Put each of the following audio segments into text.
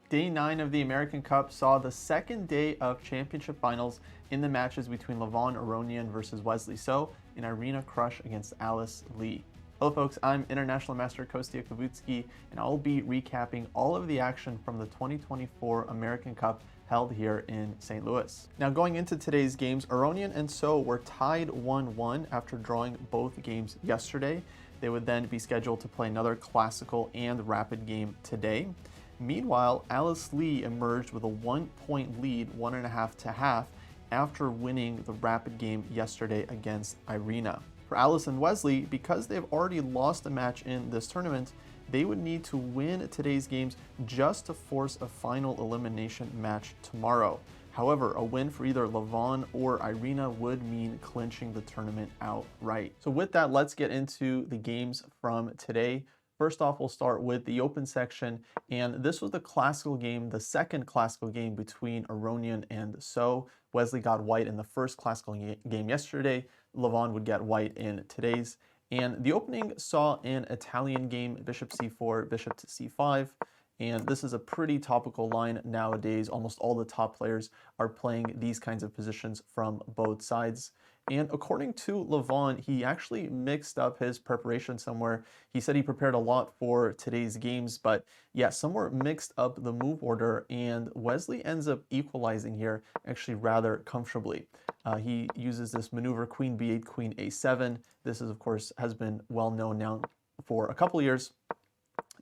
Day 9 of the American Cup saw the second day of championship finals in the matches between Levon Aronian versus Wesley So and Irina Krush against Alice Lee. Hello folks, I'm International Master Kostya Kavutskiy, and I'll be recapping all of the action from the 2024 American Cup held here in St. Louis. Now going into today's games, Aronian and So were tied 1-1 after drawing both games yesterday. They would then be scheduled to play another classical and rapid game today. Meanwhile, Alice Lee emerged with a 1-point lead, 1.5 to half, after winning the rapid game yesterday against Irina. For Alice and Wesley, because they've already lost a match in this tournament, they would need to win today's games just to force a final elimination match tomorrow. However, a win for either Levon or Irina would mean clinching the tournament outright. So with that, let's get into the games from today. First off, we'll start with the open section, and this was the classical game, the second classical game between Aronian and So. Wesley got white in the first classical game yesterday. Levon would get white in today's. And the opening saw an Italian game, bishop c4, bishop to c5. And this is a pretty topical line nowadays. Almost all the top players are playing these kinds of positions from both sides. And according to Levon, he actually mixed up his preparation somewhere. He said he prepared a lot for today's games, but yeah, somewhere mixed up the move order, and Wesley ends up equalizing here actually rather comfortably. He uses this maneuver queen b8, queen a7. This is, of course, has been well known now for a couple years.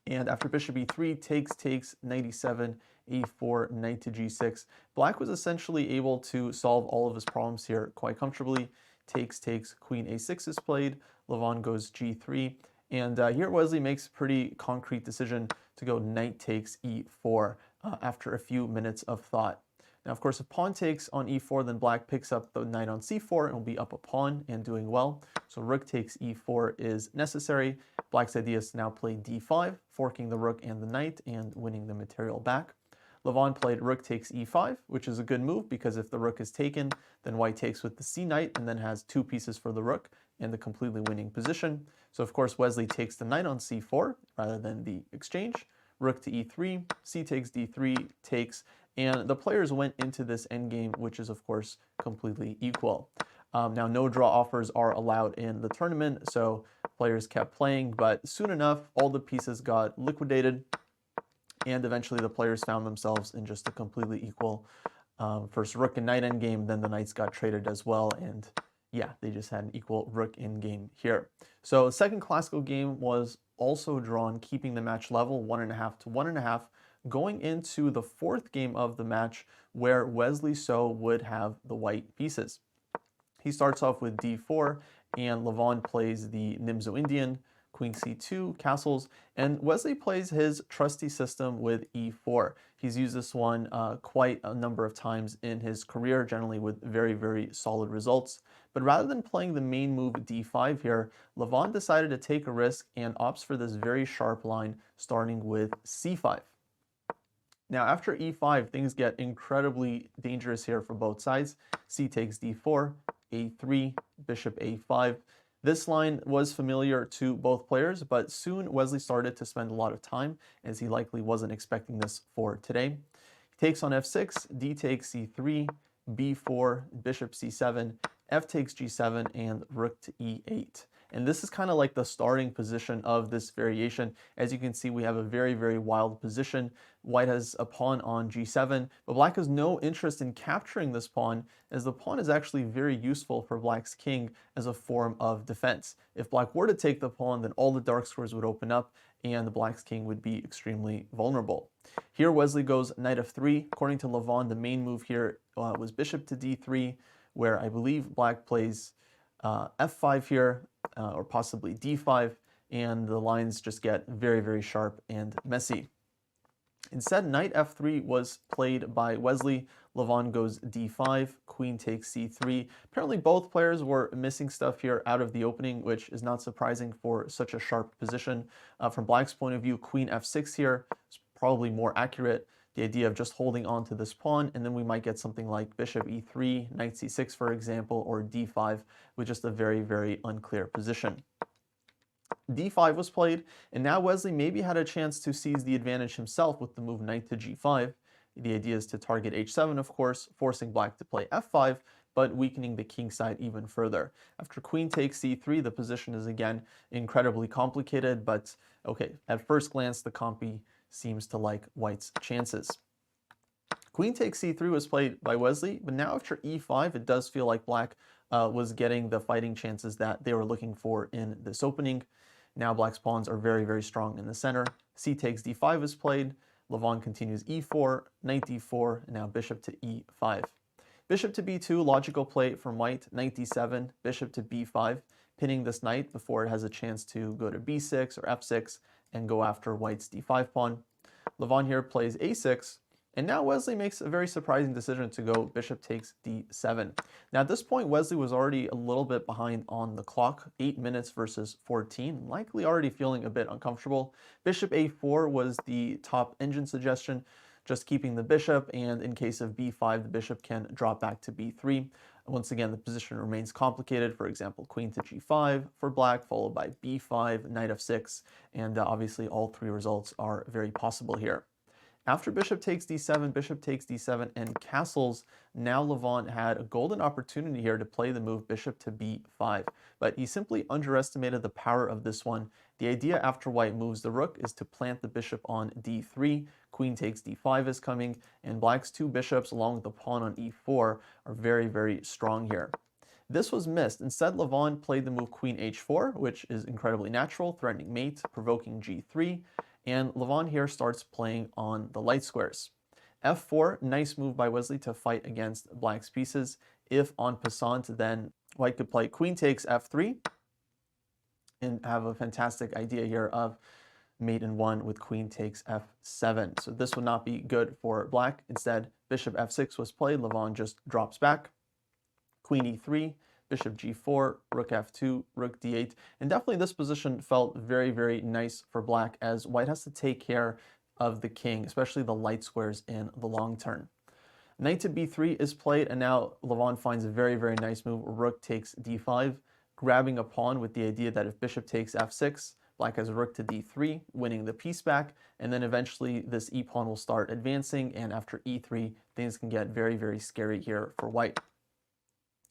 And after bishop e3, takes, knight e7, a4, knight to g6. Black was essentially able to solve all of his problems here quite comfortably. Takes, queen a6 is played. Levon goes g3. And here Wesley makes a pretty concrete decision to go knight takes e4 after a few minutes of thought. Now, of course, if pawn takes on e4, then Black picks up the knight on c4 and will be up a pawn and doing well. So rook takes e4 is necessary. Black's idea is to now play d5, forking the rook and the knight and winning the material back. Levon played rook takes e5, which is a good move because if the rook is taken, then white takes with the c knight and then has two pieces for the rook and the completely winning position. So of course Wesley takes the knight on c4 rather than the exchange. Rook to e3, c takes d3, takes, and the players went into this endgame, which is of course completely equal. Now no draw offers are allowed in the tournament, so players kept playing, but soon enough all the pieces got liquidated, and eventually the players found themselves in just a completely equal first rook and knight endgame. Then the knights got traded as well, and yeah, they just had an equal rook endgame here. So the second classical game was also drawn, keeping the match level 1.5 to 1.5, going into the fourth game of the match where Wesley So would have the white pieces. He starts off with d4, and Levon plays the Nimzo-Indian, queen c2, castles, and Wesley plays his trusty system with e4. He's used this one quite a number of times in his career, generally with very, very solid results. But rather than playing the main move d5 here, Levon decided to take a risk and opts for this very sharp line starting with c5. Now after e5, things get incredibly dangerous here for both sides. C takes d4, a3, bishop a5. This line was familiar to both players, but soon Wesley started to spend a lot of time, as he likely wasn't expecting this for today. He takes on f6, d takes c3, b4, bishop c7, f takes g7, and rook to e8. And this is kind of like the starting position of this variation. As you can see, we have a very, very wild position. White has a pawn on g7, but Black has no interest in capturing this pawn, as the pawn is actually very useful for Black's king as a form of defense. If Black were to take the pawn, then all the dark squares would open up and the Black's king would be extremely vulnerable. Here Wesley goes knight f3. According to Levon, the main move here was bishop to d3, where I believe Black plays f5 here, or possibly d5, and the lines just get very, very sharp and messy. Instead, knight f3 was played by Wesley. Levon goes d5, queen takes c3. Apparently both players were missing stuff here out of the opening, which is not surprising for such a sharp position. From Black's point of view, queen f6 here is probably more accurate. The idea of just holding on to this pawn, and then we might get something like bishop e3, knight c6, for example, or d5, with just a very, very unclear position. d5 was played, and now Wesley maybe had a chance to seize the advantage himself with the move knight to g5. The idea is to target h7, of course, forcing black to play f5, but weakening the king side even further. After queen takes c3, the position is again incredibly complicated, but okay, at first glance, the compy seems to like white's chances. Queen takes c3 was played by Wesley, but now after e5, it does feel like black was getting the fighting chances that they were looking for in this opening. Now black's pawns are very, very strong in the center. C takes d5 is played. Levon continues e4, knight d4, and now bishop to e5. Bishop to b2, logical play from white, knight d7, bishop to b5, pinning this knight before it has a chance to go to b6 or f6 and go after white's d5 pawn. Levon here plays a6, and now Wesley makes a very surprising decision to go bishop takes d7. Now at this point, Wesley was already a little bit behind on the clock, 8 minutes versus 14, likely already feeling a bit uncomfortable. Bishop a4 was the top engine suggestion, just keeping the bishop, and in case of b5, the bishop can drop back to b3. Once again, the position remains complicated. For example, queen to g5 for black, followed by b5, knight f6, and obviously all three results are very possible here. After bishop takes d7, and castles, now Levon had a golden opportunity here to play the move bishop to b5, but he simply underestimated the power of this one. The idea after white moves the rook is to plant the bishop on d3, queen takes d5 is coming, and black's two bishops along with the pawn on e4 are very, very strong here. This was missed. Instead, Levon played the move queen h4, which is incredibly natural, threatening mate, provoking g3, and Levon here starts playing on the light squares. f4, nice move by Wesley to fight against black's pieces. If en passant, then white could play queen takes f3 and have a fantastic idea here of mate in one with queen takes f7. So this would not be good for black. Instead, bishop f6 was played. Levon just drops back. Queen e3, bishop g4, rook f2, rook d8, and definitely this position felt very, very nice for black as white has to take care of the king, especially the light squares in the long turn. Knight to b3 is played, and now Levon finds a very, very nice move. Rook takes d5, grabbing a pawn with the idea that if bishop takes f6, black has rook to d3, winning the piece back, and then eventually this e-pawn will start advancing, and after e3, things can get very, very scary here for white.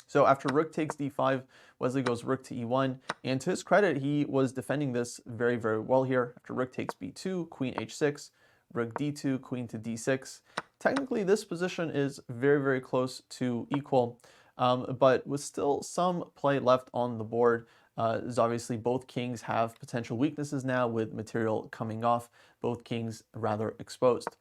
So after rook takes d5, Wesley goes rook to e1, and to his credit, he was defending this very, very well here. After rook takes b2, queen h6, rook d2, queen to d6. Technically, this position is very, very close to equal, but with still some play left on the board. As obviously both kings have potential weaknesses now with material coming off, both kings rather exposed.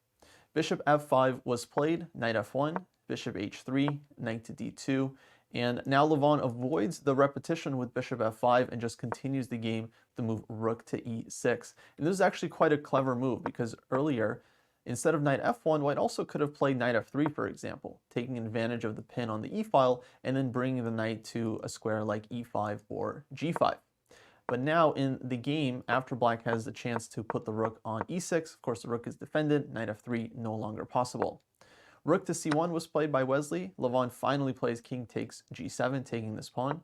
Bishop f5 was played, knight f1, bishop h3, knight to d2, and now Levon avoids the repetition with bishop f5 and just continues the game with the move rook to e6. And this is actually quite a clever move because earlier, instead of knight f1, white also could have played knight f3, for example, taking advantage of the pin on the e-file and then bringing the knight to a square like e5 or g5. But now in the game, after black has the chance to put the rook on e6, of course the rook is defended, knight f3 no longer possible. Rook to c1 was played by Wesley. Levon finally plays king takes g7, taking this pawn.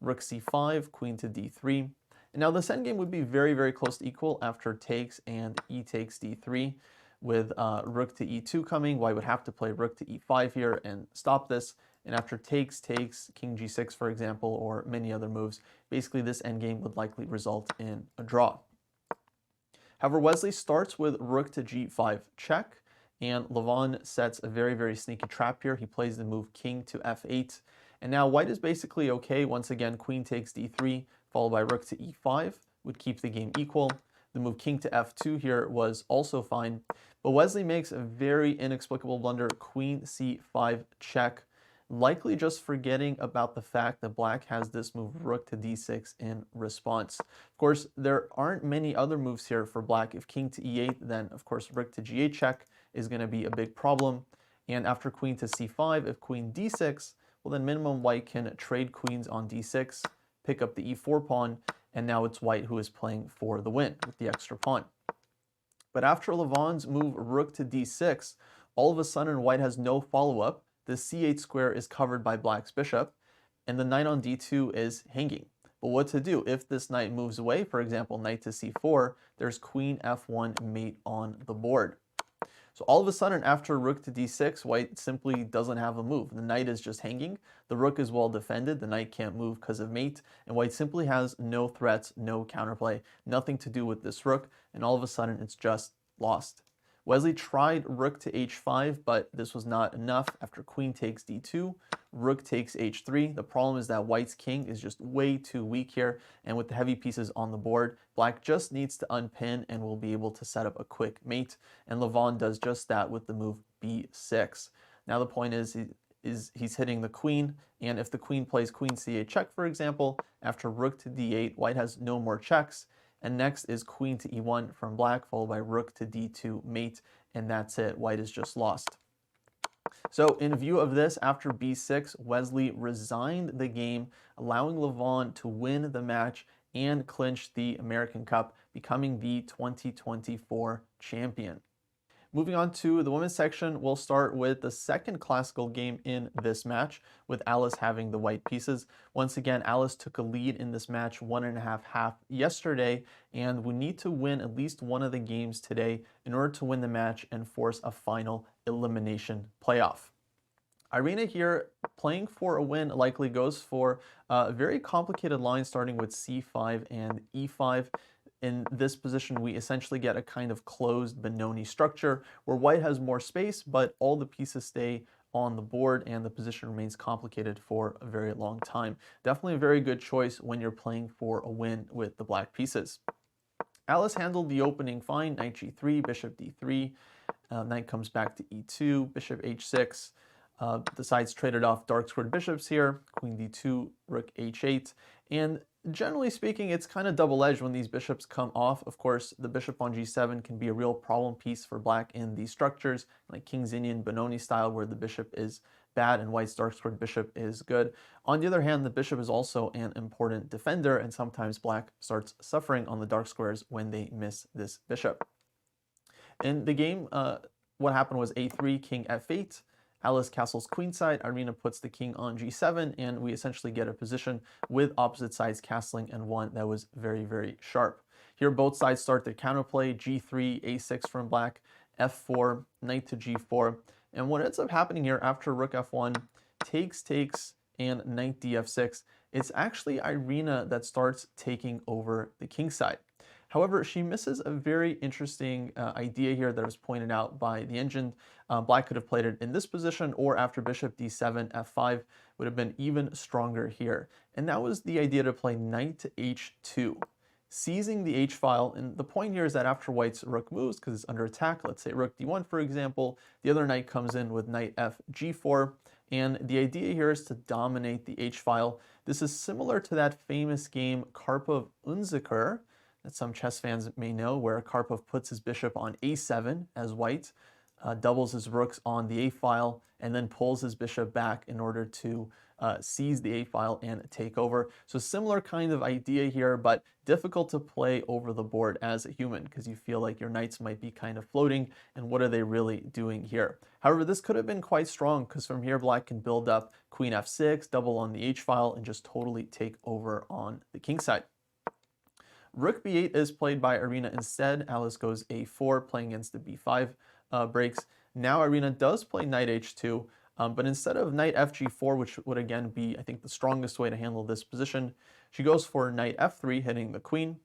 Rook c5, queen to d3. And now this endgame would be very, very close to equal after takes and e takes d3. With rook to e2 coming, white would have to play rook to e5 here and stop this. And after takes, king g6, for example, or many other moves, basically this endgame would likely result in a draw. However, Wesley starts with rook to g5 check, and Levon sets a very, very sneaky trap here. He plays the move king to f8, and now white is basically okay. Once again, queen takes d3, followed by rook to e5, would keep the game equal. The move king to f2 here was also fine, but Wesley makes a very inexplicable blunder, queen c5 check, likely just forgetting about the fact that black has this move rook to d6 in response. Of course, there aren't many other moves here for black. If king to e8, then of course rook to g8 check is going to be a big problem. And after queen to c5, if queen d6, well then minimum white can trade queens on d6, pick up the e4 pawn, and now it's white who is playing for the win with the extra pawn. But after Levon's move rook to d6, all of a sudden white has no follow-up. The c8 square is covered by black's bishop, and the knight on d2 is hanging. But what to do? If this knight moves away, for example, knight to c4, there's queen f1 mate on the board. So all of a sudden, after rook to d6, white simply doesn't have a move. The knight is just hanging. The rook is well defended. The knight can't move because of mate. And white simply has no threats, no counterplay, nothing to do with this rook. And all of a sudden, it's just lost. Wesley tried rook to h5, but this was not enough. After queen takes d2, rook takes h3. The problem is that white's king is just way too weak here, and with the heavy pieces on the board, black just needs to unpin and will be able to set up a quick mate, and Levon does just that with the move b6. Now the point is he's hitting the queen, and if the queen plays queen c8 check, for example, after rook to d8, white has no more checks. And next is queen to e1 from black, followed by rook to d2 mate, and that's it. White is just lost. So in view of this, after b6, Wesley resigned the game, allowing Levon to win the match and clinch the American Cup, becoming the 2024 champion. Moving on to the women's section, we'll start with the second classical game in this match, with Alice having the white pieces. Once again, Alice took a lead in this match 1.5 yesterday, and we need to win at least one of the games today in order to win the match and force a final elimination playoff. Irina here, playing for a win, likely goes for a very complicated line starting with c5 and e5. In this position, we essentially get a kind of closed Benoni structure where white has more space, but all the pieces stay on the board and the position remains complicated for a very long time. Definitely a very good choice when you're playing for a win with the black pieces. Alice handled the opening fine, knight g3, bishop d3, knight comes back to e2, bishop h6, the sides traded off dark squared bishops here, queen d2, rook h8, and generally speaking, it's kind of double-edged when these bishops come off. Of course, the bishop on g7 can be a real problem piece for black in these structures, like King's Indian Benoni style, where the bishop is bad and white's dark squared bishop is good. On the other hand, the bishop is also an important defender, and sometimes black starts suffering on the dark squares when they miss this bishop. In the game, what happened was a3, king f8, Alice castles queenside, Irina puts the king on g7, and we essentially get a position with opposite sides castling and one that was very, very sharp. Here both sides start their counterplay, g3, a6 from black, f4, knight to g4, and what ends up happening here after rook f1, takes, and knight df6, it's actually Irina that starts taking over the king side. However, she misses a very interesting idea here that was pointed out by the engine. Black could have played it in this position, or after bishop d7, f5 would have been even stronger here. And that was the idea to play knight to h2, seizing the h-file. And the point here is that after white's rook moves, because it's under attack, let's say rook d1, for example, the other knight comes in with knight f g4. And the idea here is to dominate the h-file. This is similar to that famous game Karpov-Unziker, that some chess fans may know, where Karpov puts his bishop on a7 as white, doubles his rooks on the a-file, and then pulls his bishop back in order to seize the a-file and take over. So similar kind of idea here, but difficult to play over the board as a human because you feel like your knights might be kind of floating, and what are they really doing here? However, this could have been quite strong because from here black can build up queen f6, double on the h-file, and just totally take over on the king side. Rook b8 is played by Irina instead. Alice goes a4, playing against the b5 breaks. Now Irina does play knight h2, but instead of knight fg4, which would again be, I think, the strongest way to handle this position, she goes for knight f3, hitting the queen.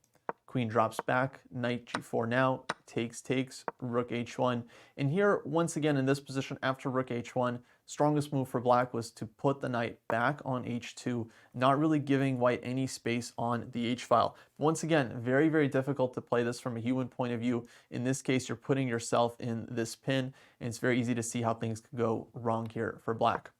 Queen drops back, knight g4 now, takes, rook h1. And here, once again, in this position, after rook h1, strongest move for black was to put the knight back on h2, not really giving white any space on the h-file. Once again, very, very difficult to play this from a human point of view. In this case, you're putting yourself in this pin, and it's very easy to see how things could go wrong here for black.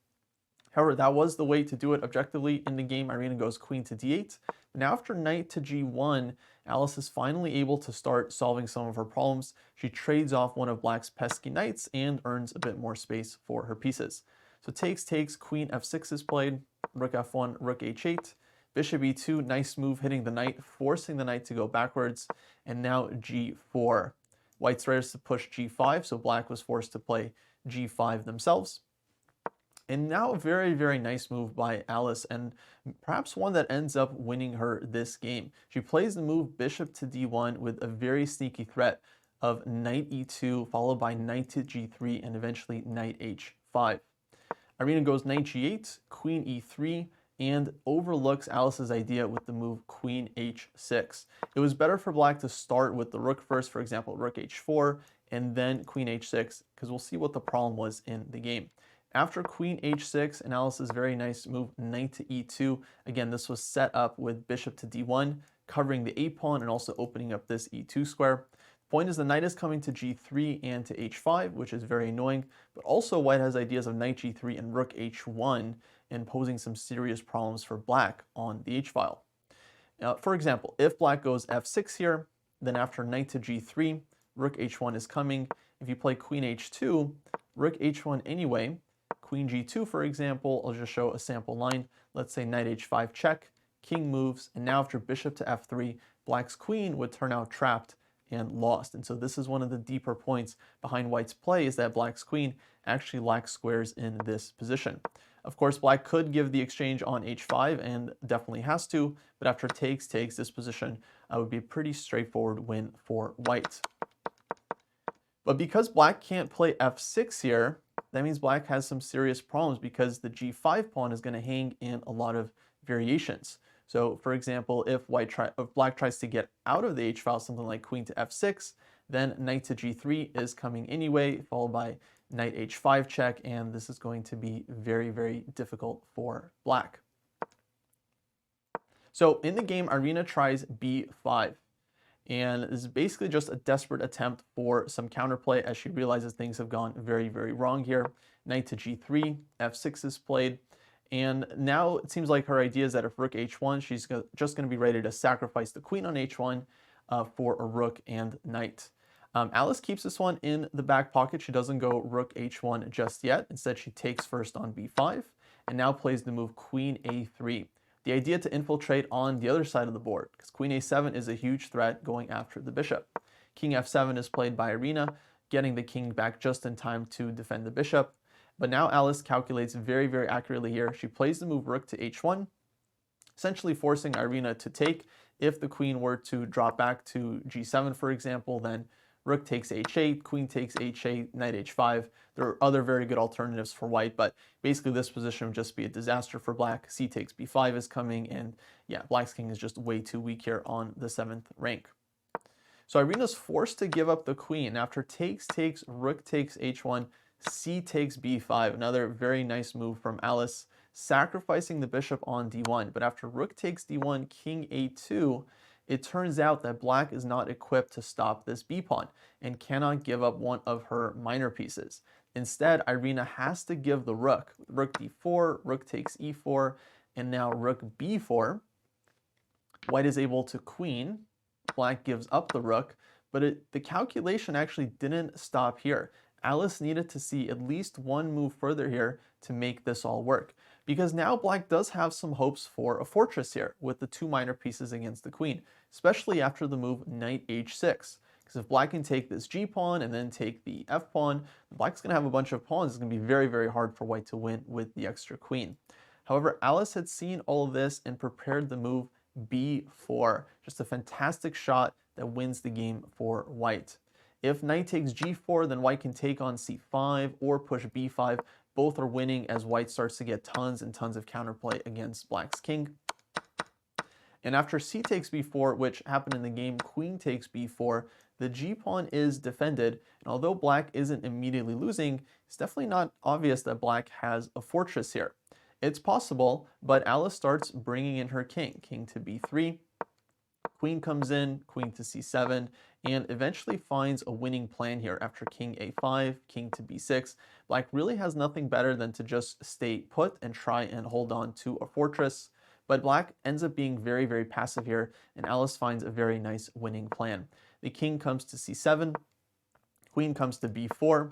However, that was the way to do it objectively in the game. Irina goes queen to d8. Now after knight to g1, Alice is finally able to start solving some of her problems. She trades off one of black's pesky knights and earns a bit more space for her pieces. So takes, queen f6 is played, rook f1, rook h8, bishop e2, nice move hitting the knight, forcing the knight to go backwards, and now g4. White's ready to push g5, so black was forced to play g5 themselves. And now a very, very nice move by Alice, and perhaps one that ends up winning her this game. She plays the move bishop to d1 with a very sneaky threat of knight e2, followed by knight to g3, and eventually knight h5. Irina goes knight g8, queen e3, and overlooks Alice's idea with the move queen h6. It was better for black to start with the rook first, for example, rook h4, and then queen h6, because we'll see what the problem was in the game. After queen h6 and Alice's very nice move knight to e2, again, this was set up with bishop to d1, covering the a pawn and also opening up this e2 square. The point is the knight is coming to g3 and to h5, which is very annoying, but also white has ideas of knight g3 and rook h1 and posing some serious problems for black on the h-file. Now, for example, if black goes f6 here, then after knight to g3, rook h1 is coming. If you play queen h2, rook h1 anyway, queen g2, for example, I'll just show a sample line. Let's say knight h5 check, king moves, and now after bishop to f3, black's queen would turn out trapped and lost. And so this is one of the deeper points behind white's play, is that black's queen actually lacks squares in this position. Of course, black could give the exchange on h5 and definitely has to, but after takes, this position would be a pretty straightforward win for white. But because black can't play f6 here, that means black has some serious problems because the g5 pawn is going to hang in a lot of variations. So for example, if black tries to get out of the h-file, something like queen to f6, then knight to g3 is coming anyway, followed by knight h5 check, and this is going to be very, very difficult for black. So in the game, Irina tries b5. And this is basically just a desperate attempt for some counterplay as she realizes things have gone very, very wrong here. Knight to g3, f6 is played. And now it seems like her idea is that if rook h1, she's just going to be ready to sacrifice the queen on h1 for a rook and knight. Alice keeps this one in the back pocket. She doesn't go rook h1 just yet. Instead, she takes first on b5 and now plays the move queen a3. The idea to infiltrate on the other side of the board, because queen a7 is a huge threat going after the bishop. King f7 is played by Irina, getting the king back just in time to defend the bishop. But now Alice calculates very, very accurately here. She plays the move rook to h1, essentially forcing Irina to take. If the queen were to drop back to g7, for example, then rook takes h8, queen takes h8, knight h5. There are other very good alternatives for white, but basically this position would just be a disaster for black. C takes b5 is coming, and yeah, black's king is just way too weak here on the 7th rank. So Irina's forced to give up the queen. After takes, rook takes h1, c takes b5, another very nice move from Alice, sacrificing the bishop on d1. But after rook takes d1, king a2, it turns out that black is not equipped to stop this b-pawn and cannot give up one of her minor pieces. Instead, Irina has to give the rook. Rook d4, rook takes e4, and now rook b4. White is able to queen. Black gives up the rook, but the calculation actually didn't stop here. Alice needed to see at least one move further here to make this all work, because now black does have some hopes for a fortress here with the two minor pieces against the queen, especially after the move knight h6. Because if black can take this g-pawn and then take the f-pawn, black's going to have a bunch of pawns. It's going to be very, very hard for white to win with the extra queen. However, Alice had seen all of this and prepared the move b4. Just a fantastic shot that wins the game for white. If knight takes g4, then white can take on c5 or push b5. Both are winning as white starts to get tons and tons of counterplay against black's king. And after c takes b4, which happened in the game, queen takes b4, the g-pawn is defended. And although black isn't immediately losing, it's definitely not obvious that black has a fortress here. It's possible, but Alice starts bringing in her king. King to b3, queen comes in, queen to c7, and eventually finds a winning plan here after king a5, king to b6. Black really has nothing better than to just stay put and try and hold on to a fortress. But black ends up being very, very passive here, and Alice finds a very nice winning plan. The king comes to c7, queen comes to b4,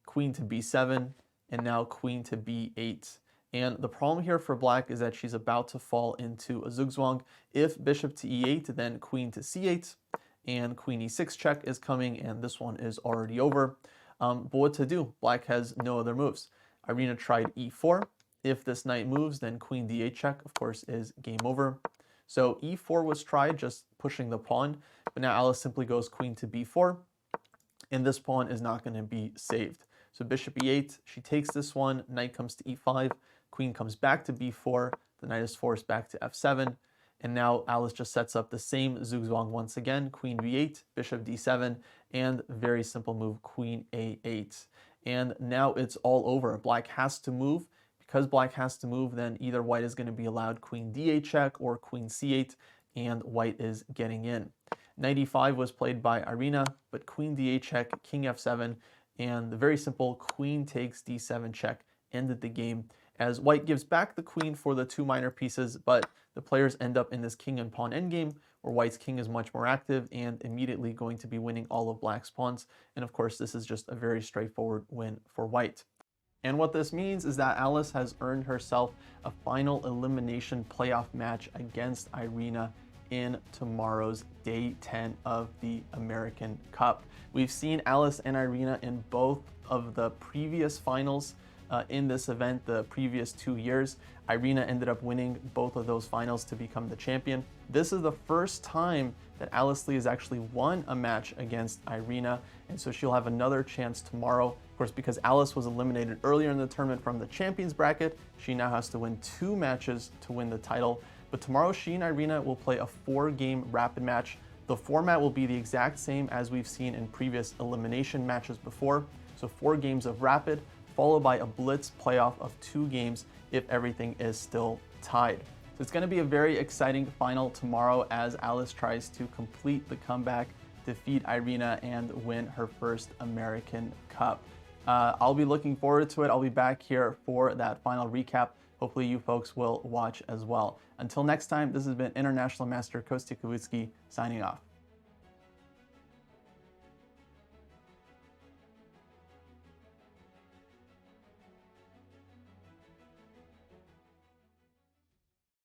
queen to b7, and now queen to b8. And the problem here for black is that she's about to fall into a zugzwang. If bishop to e8, then queen to c8, and queen e6 check is coming, and this one is already over. But what to do? Black has no other moves. Irina tried e4. If this knight moves, then queen d8 check, of course, is game over. So e4 was tried, just pushing the pawn, but now Alice simply goes queen to b4, and this pawn is not going to be saved. So bishop e8, she takes this one, knight comes to e5, queen comes back to b4, the knight is forced back to f7, and now Alice just sets up the same zugzwang once again, queen b8, bishop d7, and very simple move, queen a8. And now it's all over. Black has to move. Because black has to move, then either white is going to be allowed queen d8 check or queen c8, and white is getting in. Knight e5 was played by Irina, but queen d8 check, king f7, and the very simple queen takes d7 check ended the game, as white gives back the queen for the two minor pieces, but the players end up in this king and pawn endgame, where white's king is much more active and immediately going to be winning all of black's pawns. And of course, this is just a very straightforward win for white. And what this means is that Alice has earned herself a final elimination playoff match against Irina in tomorrow's day 10 of the American Cup. We've seen Alice and Irina in both of the previous finals in this event, the previous 2 years. Irina ended up winning both of those finals to become the champion. This is the first time that Alice Lee has actually won a match against Irina, and so she'll have another chance tomorrow. Of course, because Alice was eliminated earlier in the tournament from the champions bracket, she now has to win 2 matches to win the title. But tomorrow, she and Irina will play a 4-game rapid match. The format will be the exact same as we've seen in previous elimination matches before. So 4 games of rapid, followed by a blitz playoff of 2 games if everything is still tied. So it's going to be a very exciting final tomorrow as Alice tries to complete the comeback, defeat Irina, and win her first American Cup. I'll be looking forward to it. I'll be back here for that final recap. Hopefully you folks will watch as well. Until next time, this has been International Master Kostya Kavutskiy signing off.